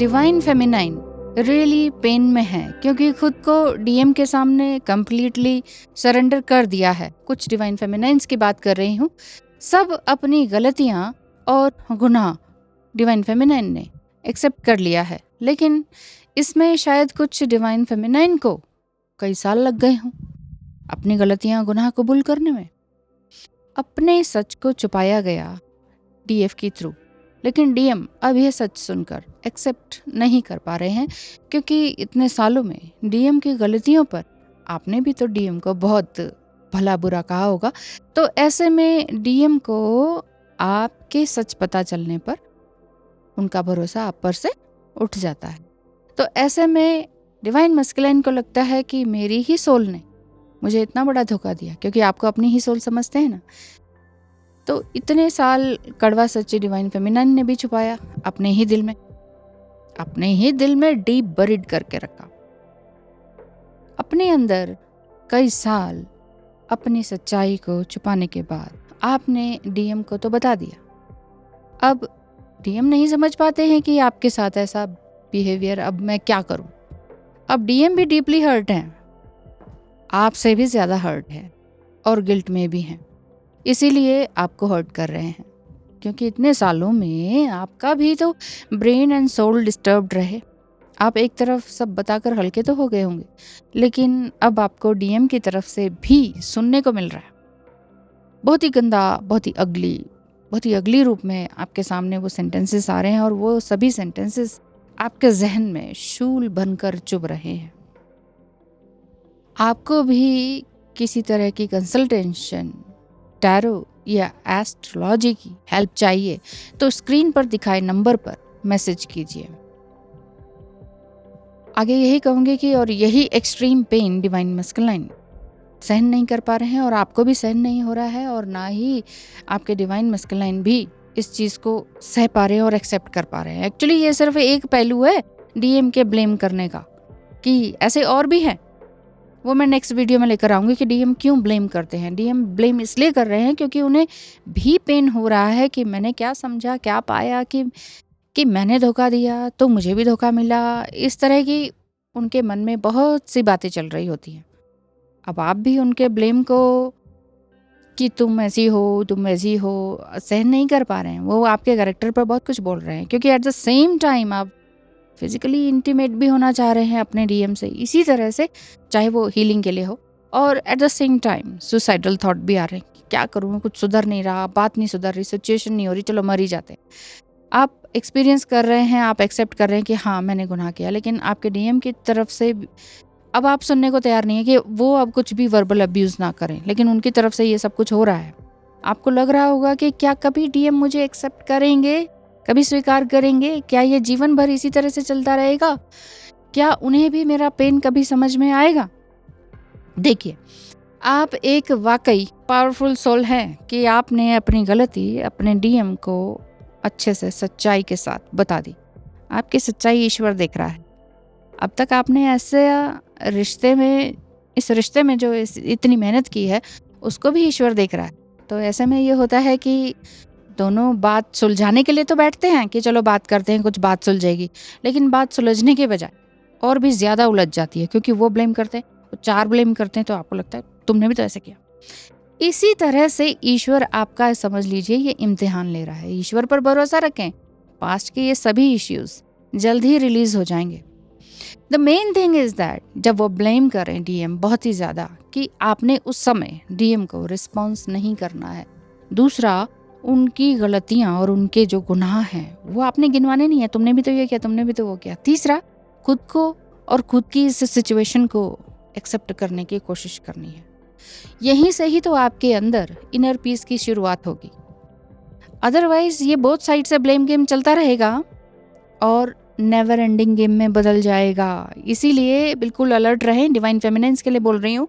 Divine feminine really pen में है क्योंकि खुद को डीएम के सामने कंप्लीटली सरेंडर कर दिया है। कुछ डिवाइन फेमिनाइंस की बात कर रही हूँ। सब अपनी गलतियाँ और गुनाह डिवाइन फेमिनाइन ने एक्सेप्ट कर लिया है, लेकिन इसमें शायद कुछ डिवाइन फेमिनाइन को कई साल लग गए हों अपनी गलतियाँ गुनाह कबूल करने में। अपने सच को छुपाया गया डीएफ के थ्रू, लेकिन डीएम अब यह सच सुनकर एक्सेप्ट नहीं कर पा रहे हैं क्योंकि इतने सालों में डीएम की गलतियों पर आपने भी तो डीएम को बहुत भला बुरा कहा होगा। तो ऐसे में डीएम को आपके सच पता चलने पर उनका भरोसा आप पर से उठ जाता है। तो ऐसे में डिवाइन मस्कुलाइन को लगता है कि मेरी ही सोल ने मुझे इतना बड़ा धोखा दिया, क्योंकि आपको अपनी ही सोल समझते हैं ना। तो इतने साल कड़वा सच्ची डिवाइन फेमिनाइन ने भी छुपाया अपने ही दिल में डीप बरीड करके रखा। अपने अंदर कई साल अपनी सच्चाई को छुपाने के बाद आपने डीएम को तो बता दिया। अब डीएम नहीं समझ पाते हैं कि आपके साथ ऐसा बिहेवियर, अब मैं क्या करूं। अब डीएम भी डीपली हर्ट हैं, आपसे भी ज्यादा हर्ट है और गिल्ट में भी हैं, इसीलिए आपको हर्ट कर रहे हैं क्योंकि इतने सालों में आपका भी तो ब्रेन एंड सोल डिस्टर्ब्ड रहे। आप एक तरफ सब बताकर हल्के तो हो गए होंगे, लेकिन अब आपको डीएम की तरफ से भी सुनने को मिल रहा है बहुत ही गंदा, बहुत ही अगली रूप में आपके सामने वो सेंटेंसेस आ रहे हैं और वो सभी सेंटेंसेस आपके जहन में शूल बनकर चुभ रहे हैं। आपको भी किसी तरह की कंसल्टेशन, टैरो या एस्ट्रोलॉजी की हेल्प चाहिए तो स्क्रीन पर दिखाए नंबर पर मैसेज कीजिए। आगे यही कहूंगी कि और यही एक्सट्रीम पेन डिवाइन मस्कुलाइन सहन नहीं कर पा रहे हैं और आपको भी सहन नहीं हो रहा है, और ना ही आपके डिवाइन मस्कुलाइन भी इस चीज़ को सह पा रहे हैं और एक्सेप्ट कर पा रहे हैं। एक्चुअली ये सिर्फ एक पहलू है डीएम के ब्लेम करने का, कि ऐसे और भी हैं, वो मैं नेक्स्ट वीडियो में लेकर आऊंगी कि डीएम क्यों ब्लेम करते हैं। डीएम ब्लेम इसलिए कर रहे हैं क्योंकि उन्हें भी पेन हो रहा है कि मैंने क्या समझा, क्या पाया कि मैंने धोखा दिया तो मुझे भी धोखा मिला। इस तरह की उनके मन में बहुत सी बातें चल रही होती हैं। अब आप भी उनके ब्लेम को कि तुम ऐसी हो सहन नहीं कर पा रहे हैं। वो आपके कैरेक्टर पर बहुत कुछ बोल रहे हैं क्योंकि एट द सेम टाइम आप फिजिकली इंटीमेट भी होना चाह रहे हैं अपने डीएम से, इसी तरह से, चाहे वो हीलिंग के लिए हो, और at the same time suicidal thought भी आ रहे हैं कि क्या करूँ, कुछ सुधर नहीं रहा, बात नहीं सुधर रही, सिचुएशन नहीं हो रही, चलो मर ही जाते हैं। आप एक्सपीरियंस कर रहे हैं, आप एक्सेप्ट कर रहे हैं कि हाँ मैंने गुनाह किया, लेकिन आपके डीएम की तरफ से अब आप सुनने को तैयार नहीं है कि वो अब कुछ भी वर्बल अब्यूज़ ना करें, लेकिन उनकी तरफ से ये सब कुछ हो रहा है। आपको लग रहा होगा कि क्या कभी डीएम मुझे एक्सेप्ट करेंगे, कभी स्वीकार करेंगे? क्या ये जीवन भर इसी तरह से चलता रहेगा? क्या उन्हें भी मेरा पेन कभी समझ में आएगा? देखिए, आप एक वाकई पावरफुल सोल हैं कि आपने अपनी गलती अपने डीएम को अच्छे से सच्चाई के साथ बता दी। आपकी सच्चाई ईश्वर देख रहा है। अब तक आपने ऐसे इस रिश्ते में जो इतनी मेहनत की है उसको भी ईश्वर देख रहा है। तो ऐसे में ये होता है कि दोनों बात सुलझाने के लिए तो बैठते हैं कि चलो बात करते हैं, कुछ बात सुलझेगी, लेकिन बात सुलझने के बजाय और भी ज़्यादा उलझ जाती है क्योंकि वो ब्लेम करते हैं, वो 4 ब्लेम करते हैं, तो आपको लगता है तुमने भी तो ऐसे किया। इसी तरह से ईश्वर आपका, समझ लीजिए, ये इम्तिहान ले रहा है। ईश्वर पर भरोसा रखें, पास्ट के ये सभी इश्यूज जल्द ही रिलीज हो जाएंगे। The main thing is that जब वो ब्लेम करें डीएम बहुत ही ज़्यादा, कि आपने उस समय डीएम को रिस्पॉन्स नहीं करना है। दूसरा, उनकी गलतियां और उनके जो गुनाह हैं वो आपने गिनवाने नहीं है, तुमने भी तो ये किया, तुमने भी तो वो किया। तीसरा, खुद को और खुद की इस सिचुएशन को एक्सेप्ट करने की कोशिश करनी है। यहीं से ही तो आपके अंदर इनर पीस की शुरुआत होगी। अदरवाइज ये बोथ साइड से ब्लेम गेम चलता रहेगा और नेवर एंडिंग गेम में बदल जाएगा। इसीलिए बिल्कुल अलर्ट रहें, डिवाइन फेमिनाइंस के लिए बोल रही हूँ,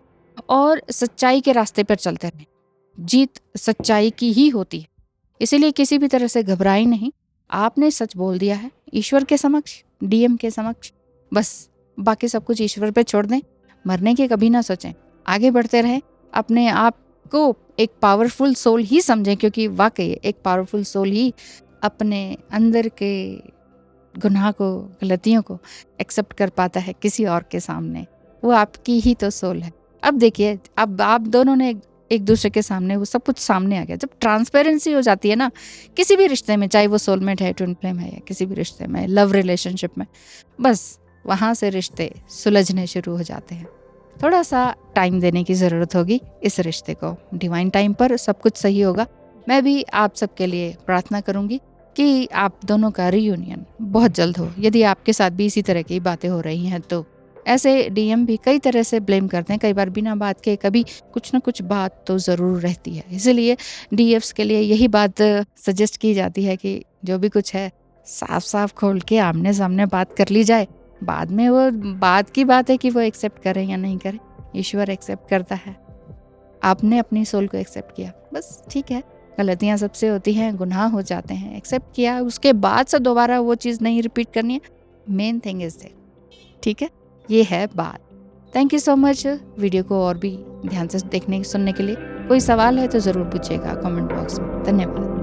और सच्चाई के रास्ते पर चलते रहें। जीत सच्चाई की ही होती है, इसीलिए किसी भी तरह से घबराएं नहीं। आपने सच बोल दिया है ईश्वर के समक्ष, डीएम के समक्ष, बस बाकी सब कुछ ईश्वर पे छोड़ दें। मरने के कभी ना सोचें, आगे बढ़ते रहें। अपने आप को एक पावरफुल सोल ही समझें, क्योंकि वाकई एक पावरफुल सोल ही अपने अंदर के गुनाह को, गलतियों को एक्सेप्ट कर पाता है किसी और के सामने, वो आपकी ही तो सोल है। अब देखिए, अब आप दोनों ने एक दूसरे के सामने वो सब कुछ सामने आ गया। जब ट्रांसपेरेंसी हो जाती है ना किसी भी रिश्ते में, चाहे वो सोलमेट है, ट्विन फ्लेम है, या किसी भी रिश्ते में, लव रिलेशनशिप में, बस वहाँ से रिश्ते सुलझने शुरू हो जाते हैं। थोड़ा सा टाइम देने की ज़रूरत होगी इस रिश्ते को। डिवाइन टाइम पर सब कुछ सही होगा। मैं भी आप सबके लिए प्रार्थना करूँगी कि आप दोनों का रीयूनियन बहुत जल्द हो। यदि आपके साथ भी इसी तरह की बातें हो रही हैं तो ऐसे डीएम भी कई तरह से ब्लेम करते हैं, कई बार बिना बात के कभी कुछ ना कुछ बात तो ज़रूर रहती है। इसलिए डीएफ्स के लिए यही बात सजेस्ट की जाती है कि जो भी कुछ है साफ साफ खोल के आमने सामने बात कर ली जाए। बाद में वो बात की बात है कि वो एक्सेप्ट करें या नहीं करें, ईश्वर एक्सेप्ट करता है। आपने अपनी सोल को एक्सेप्ट किया, बस ठीक है। गलतियाँ सबसे होती हैं, गुनाह हो जाते हैं, एक्सेप्ट किया, उसके बाद से दोबारा वो चीज़ नहीं रिपीट करनी है। मेन थिंग इज दैट, ठीक है, ये है बात। Thank you so much video को और भी ध्यान से देखने सुनने के लिए। कोई सवाल है तो ज़रूर पूछिएगा कमेंट बॉक्स में। धन्यवाद।